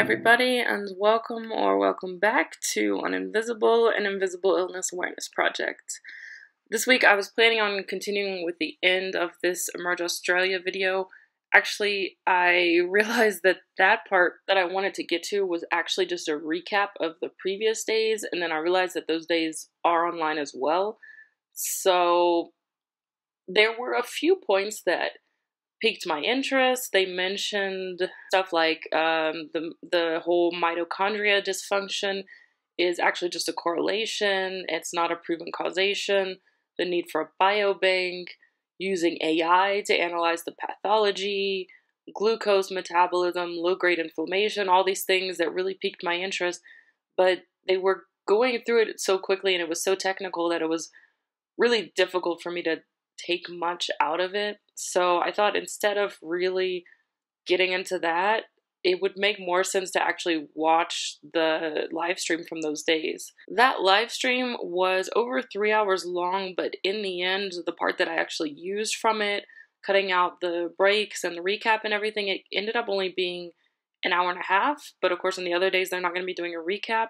everybody, and welcome back to an Invisible and Invisible Illness Awareness Project. This week I was planning on continuing with the end of this Emerge Australia video. Actually, I realized that part that I wanted to get to was actually just a recap of the previous days, and then I realized that those days are online as well. So there were a few points that piqued my interest. They mentioned stuff like the whole mitochondria dysfunction is actually just a correlation. It's not a proven causation. The need for a biobank, using AI to analyze the pathology, glucose metabolism, low-grade inflammation, all these things that really piqued my interest. But they were going through it so quickly and it was so technical that it was really difficult for me to take much out of it. So I thought instead of really getting into that, it would make more sense to actually watch the live stream from those days. That live stream was over 3 hours long, but in the end, the part that I actually used from it, cutting out the breaks and the recap and everything, it ended up only being an hour and a half. But of course, in the other days, they're not going to be doing a recap.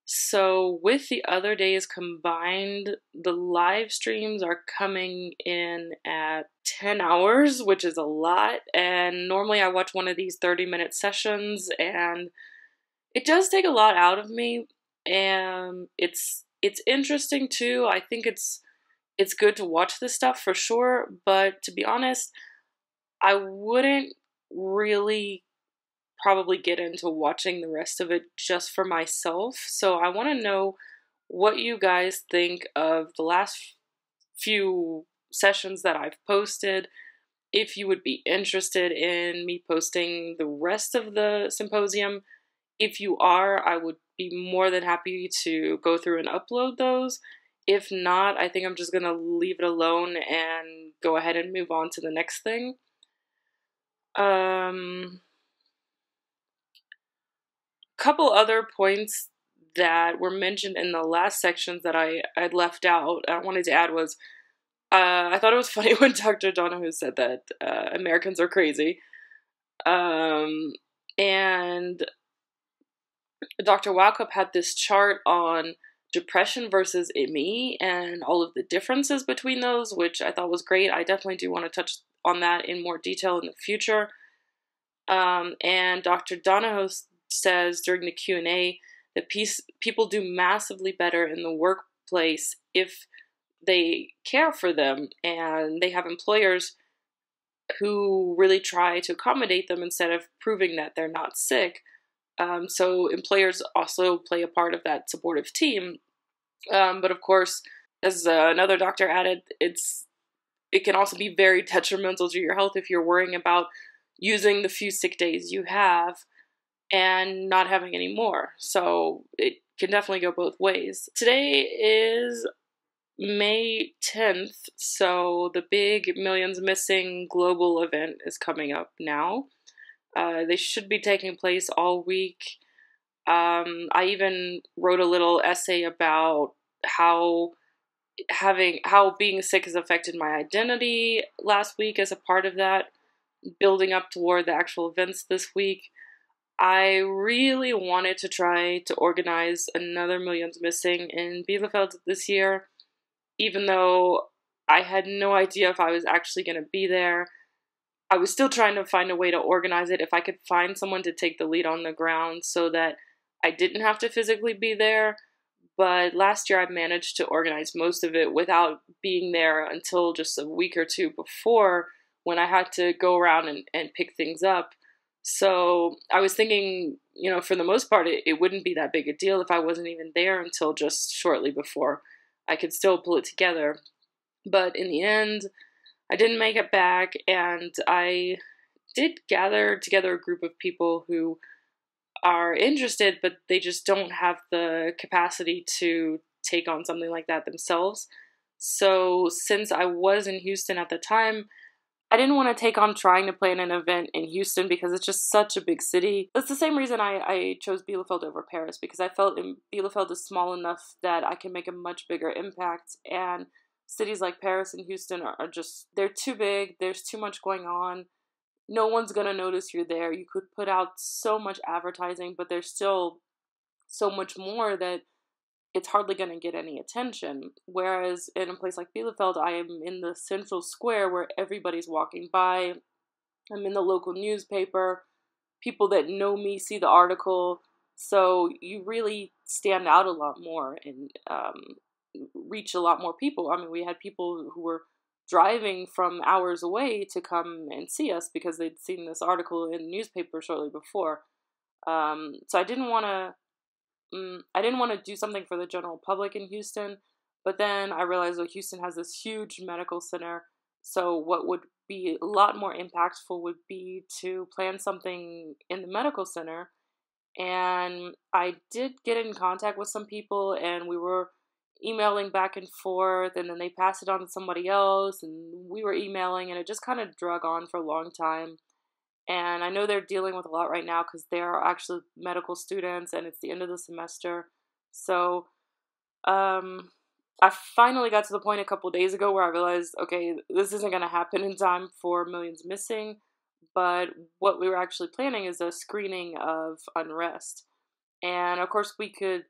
So with the other days combined, the live streams are coming in at 10 hours, which is a lot. And normally I watch one of these 30-minute sessions, and it does take a lot out of me. And it's interesting too. I think it's good to watch this stuff for sure. But to be honest, I wouldn't really probably get into watching the rest of it just for myself. So I want to know what you guys think of the last few sessions that I've posted. If you would be interested in me posting the rest of the symposium. If you are, I would be more than happy to go through and upload those. If not, I think I'm just going to leave it alone and go ahead and move on to the next thing. Couple other points that were mentioned in the last sections that I'd left out, I wanted to add was, I thought it was funny when Dr. Donohue said that Americans are crazy. And Dr. Walkup had this chart on depression versus ME and all of the differences between those, which I thought was great. I definitely do want to touch on that in more detail in the future. And Dr. Donohue says during the Q&A that people do massively better in the workplace if they care for them and they have employers who really try to accommodate them instead of proving that they're not sick. So employers also play a part of that supportive team. But of course, as another doctor added, it can also be very detrimental to your health if you're worrying about using the few sick days you have and not having any more. So it can definitely go both ways. Today is May 10th, so the big Millions Missing global event is coming up now. They should be taking place all week. I even wrote a little essay about how being sick has affected my identity last week as a part of that, building up toward the actual events this week. I really wanted to try to organize another Millions Missing in Bielefeld this year, even though I had no idea if I was actually going to be there. I was still trying to find a way to organize it, if I could find someone to take the lead on the ground so that I didn't have to physically be there. But last year I managed to organize most of it without being there until just a week or two before, when I had to go around and pick things up. So I was thinking, for the most part, it wouldn't be that big a deal if I wasn't even there until just shortly before. I could still pull it together. But in the end, I didn't make it back, and I did gather together a group of people who are interested, but they just don't have the capacity to take on something like that themselves. So since I was in Houston at the time, I didn't want to take on trying to plan an event in Houston because it's just such a big city. That's the same reason I chose Bielefeld over Paris, because I felt Bielefeld is small enough that I can make a much bigger impact, and cities like Paris and Houston are just, they're too big, there's too much going on. no one's gonna notice you're there. You could put out so much advertising, but there's still so much more that it's hardly going to get any attention. Whereas in a place like Bielefeld, I am in the central square where everybody's walking by. I'm in the local newspaper. People that know me see the article. So you really stand out a lot more and reach a lot more people. I mean, we had people who were driving from hours away to come and see us because they'd seen this article in the newspaper shortly before. So I didn't want to do something for the general public in Houston, but then I realized that Houston has this huge medical center. So what would be a lot more impactful would be to plan something in the medical center. And I did get in contact with some people, and we were emailing back and forth, and then they passed it on to somebody else, and we were emailing, and it just kind of drug on for a long time. And I know they're dealing with a lot right now because they are actually medical students and it's the end of the semester. So I finally got to the point a couple days ago where I realized, okay, this isn't going to happen in time for Millions Missing. But what we were actually planning is a screening of Unrest. And of course, we could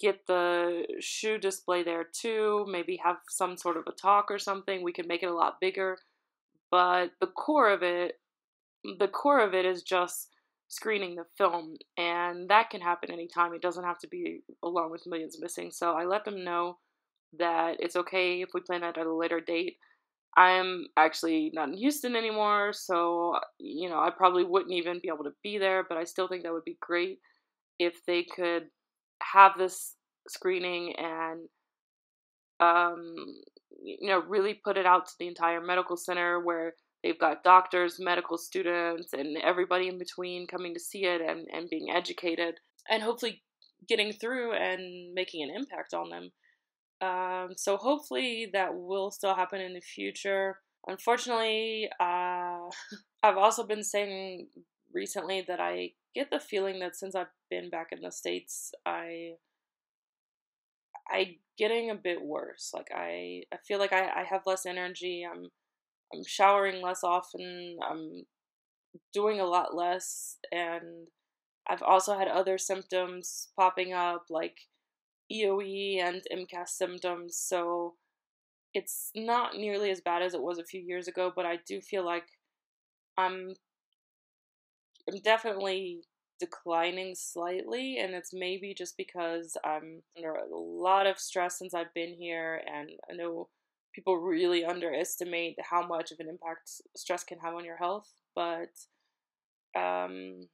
get the shoe display there too, maybe have some sort of a talk or something. We could make it a lot bigger. But the core of it is just screening the film, and that can happen anytime. It doesn't have to be along with Millions Missing. So I let them know that it's okay if we plan that at a later date. I'm actually not in Houston anymore, so I probably wouldn't even be able to be there, but I still think that would be great if they could have this screening and um, really put it out to the entire medical center where they've got doctors, medical students, and everybody in between coming to see it and being educated and hopefully getting through and making an impact on them. So hopefully that will still happen in the future. Unfortunately, I've also been saying recently that I get the feeling that since I've been back in the States, I getting a bit worse. Like I feel like I have less energy. I'm showering less often. I'm doing a lot less, and I've also had other symptoms popping up like EOE and MCAS symptoms. So it's not nearly as bad as it was a few years ago, but I do feel like I'm I'm definitely declining slightly, and it's maybe just because I'm under a lot of stress since I've been here, and I know people really underestimate how much of an impact stress can have on your health. But um,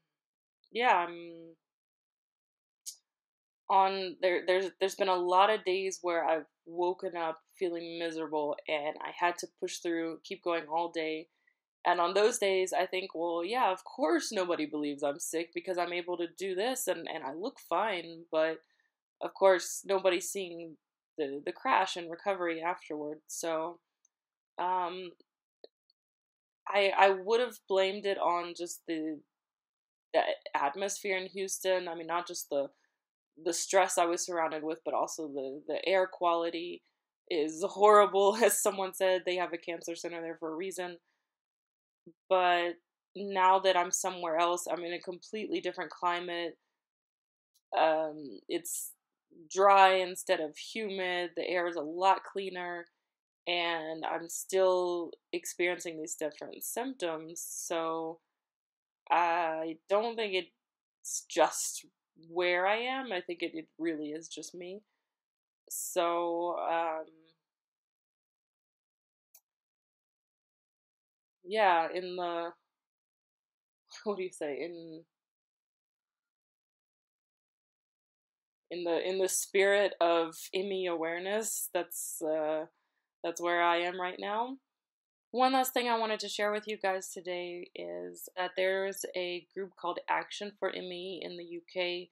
yeah, I'm on there. There's been a lot of days where I've woken up feeling miserable, and I had to push through, keep going all day. And on those days, I think, well, yeah, of course nobody believes I'm sick because I'm able to do this and I look fine. But of course, nobody's seeing the crash and recovery afterward. So um, I would have blamed it on just the atmosphere in Houston. I mean, not just the stress I was surrounded with, but also the air quality is horrible. As someone said, they have a cancer center there for a reason. But now that I'm somewhere else, I'm in a completely different climate. It's dry instead of humid. The air is a lot cleaner, and I'm still experiencing these different symptoms. So I don't think it's just where I am. I think it really is just me. So yeah, in the what do you say in the spirit of Emmy awareness, that's where I am right now. One last thing I wanted to share with you guys today is that there's a group called Action for ME in the UK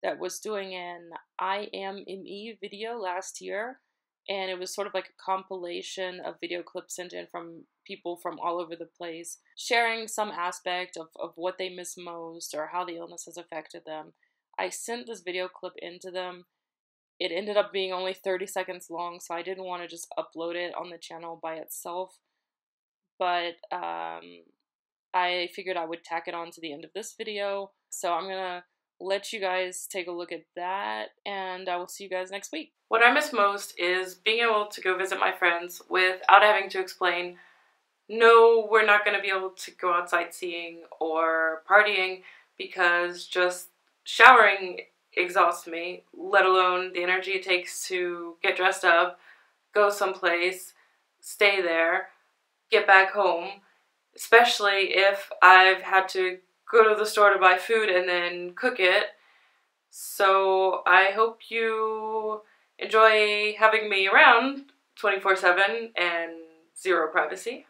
that was doing an I Am ME video last year, and it was sort of like a compilation of video clips sent in from people from all over the place, sharing some aspect of what they miss most or how the illness has affected them. I sent this video clip into them. It ended up being only 30 seconds long, so I didn't want to just upload it on the channel by itself. But I figured I would tack it on to the end of this video. So I'm gonna let you guys take a look at that, and I will see you guys next week. What I miss most is being able to go visit my friends without having to explain, no, we're not going to be able to go out sightseeing or partying because just showering exhausts me, let alone the energy it takes to get dressed up, go someplace, stay there, get back home, especially if I've had to go to the store to buy food and then cook it. So I hope you enjoy having me around 24/7 and zero privacy.